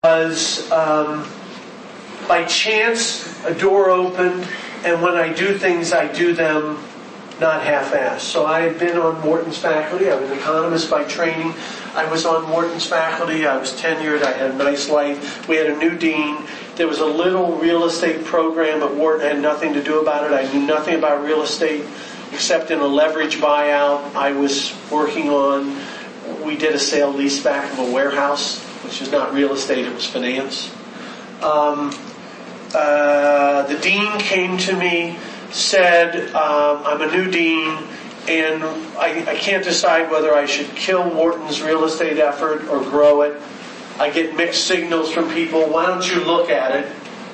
was by chance a door opened, and when I do things, I do them not half-assed. So I had been on Wharton's faculty. I was an economist by training. I was on Wharton's faculty. I was tenured. I had a nice life. We had a new dean. There was a little real estate program at Wharton. I had nothing to do about it. I knew nothing about real estate except in a leverage buyout I was working on. We did a sale leaseback of a warehouse, which is not real estate, it was finance. The dean came to me, said, I'm a new dean, and I can't decide whether I should kill Wharton's real estate effort or grow it. I get mixed signals from people. Why don't you look at it?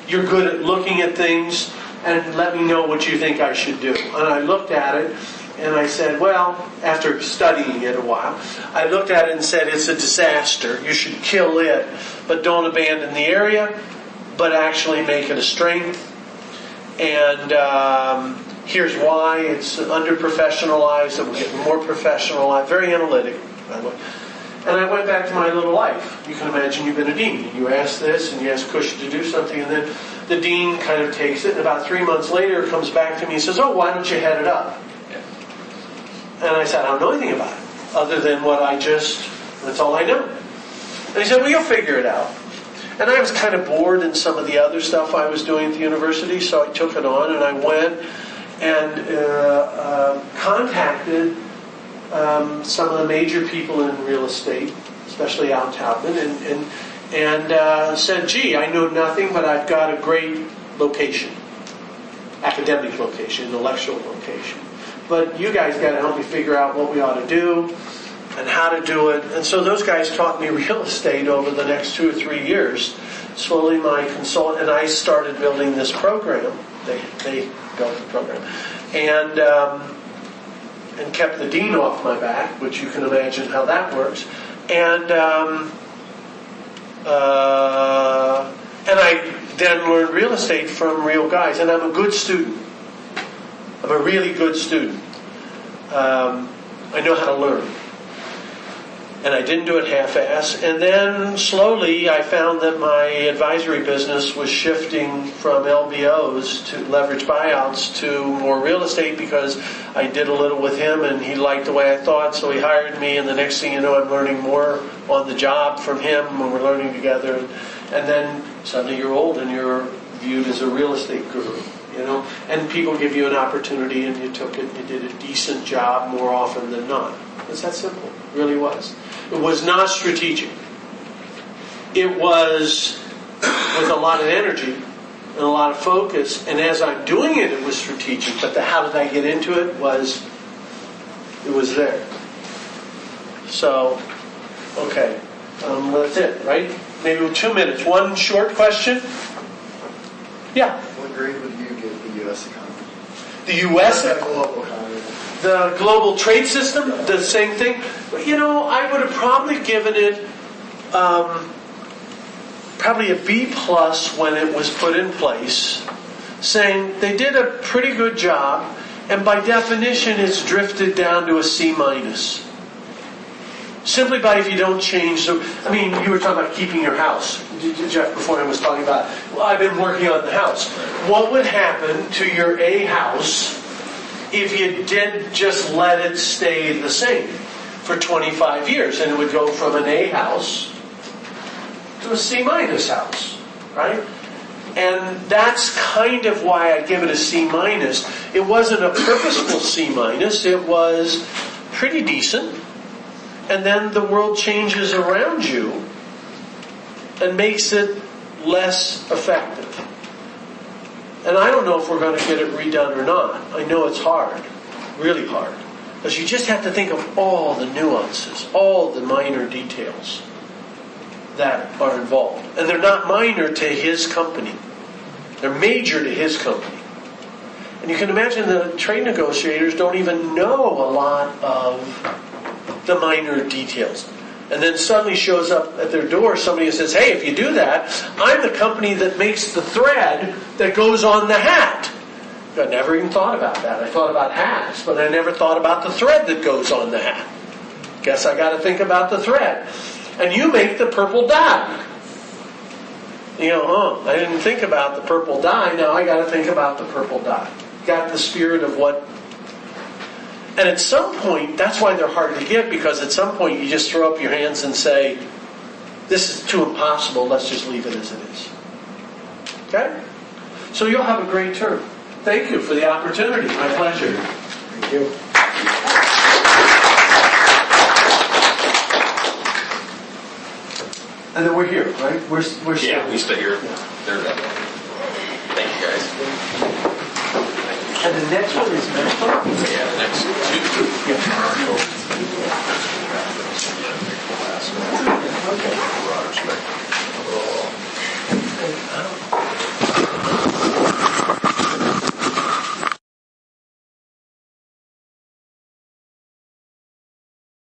You're good at looking at things, and let me know what you think I should do. And I looked at it, and I said, well, after studying it a while, I looked at it and said, it's a disaster. You should kill it, but don't abandon the area, but actually make it a strength. And here's why. It's under-professionalized. It will get more professionalized. Very analytic, by the way. And I went back to my little life. You can imagine you've been a dean. You ask this, and you ask Cush to do something, and then the dean kind of takes it, and about 3 months later comes back to me and says, oh, why don't you head it up? And I said, I don't know anything about it, other than that's all I know. And he said, well, you'll figure it out. And I was kind of bored in some of the other stuff I was doing at the university, so I took it on, and I went and contacted some of the major people in real estate, especially Al Taubman, and said, gee, I know nothing, but I've got a great location, academic location, intellectual location. But you guys got to help me figure out what we ought to do and how to do it. And so those guys taught me real estate over the next 2 or 3 years. Slowly my consultant and I started building this program. They built the program. And kept the dean off my back, which you can imagine how that works. And I then learned real estate from real guys. And I'm a good student. I'm a really good student. I know how to learn. And I didn't do it half-ass. And then slowly I found that my advisory business was shifting from LBOs to leverage buyouts to more real estate because I did a little with him and he liked the way I thought, so he hired me, and the next thing you know I'm learning more on the job from him when we're learning together. And then suddenly you're old and you're viewed as a real estate guru. And people give you an opportunity and you took it and you did a decent job more often than not. It's that simple. It really was. It was not strategic. It was with a lot of energy and a lot of focus, and as I'm doing it, it was strategic, but how did I get into it was there. So, okay. That's it, right? Maybe 2 minutes. One short question? Yeah? What grade would you give the U.S. economy? The U.S. global economy. The global trade system, the same thing. I would have probably given it probably a B+ when it was put in place, saying they did a pretty good job, and by definition it's drifted down to a C-. Simply by if you don't change you were talking about keeping your house. Jeff before I was talking about, well, I've been working on the house. What would happen to your A house if you did just let it stay the same for 25 years? And it would go from an A house to a C- house, right? And that's kind of why I give it a C-. It wasn't a purposeful C-. It was pretty decent. And then the world changes around you and makes it less effective. And I don't know if we're going to get it redone or not. I know it's hard, really hard. Because you just have to think of all the nuances, all the minor details that are involved. And they're not minor to his company. They're major to his company. And you can imagine the trade negotiators don't even know a lot of the minor details. And then suddenly shows up at their door somebody who says, hey, if you do that, I'm the company that makes the thread that goes on the hat. I never even thought about that. I thought about hats, but I never thought about the thread that goes on the hat. Guess I got to think about the thread. And you make the purple dye. I didn't think about the purple dye. Now I got to think about the purple dye. Got the spirit of what. And at some point, that's why they're hard to get, because at some point you just throw up your hands and say, this is too impossible, let's just leave it as it is. Okay? So you'll have a great term. Thank you for the opportunity. My pleasure. Thank you. And then we're here, right? We're still Yeah, we stay here. Yeah. They're that way. Thank you, guys. And the next one is mental? Yeah, the next two. Yeah.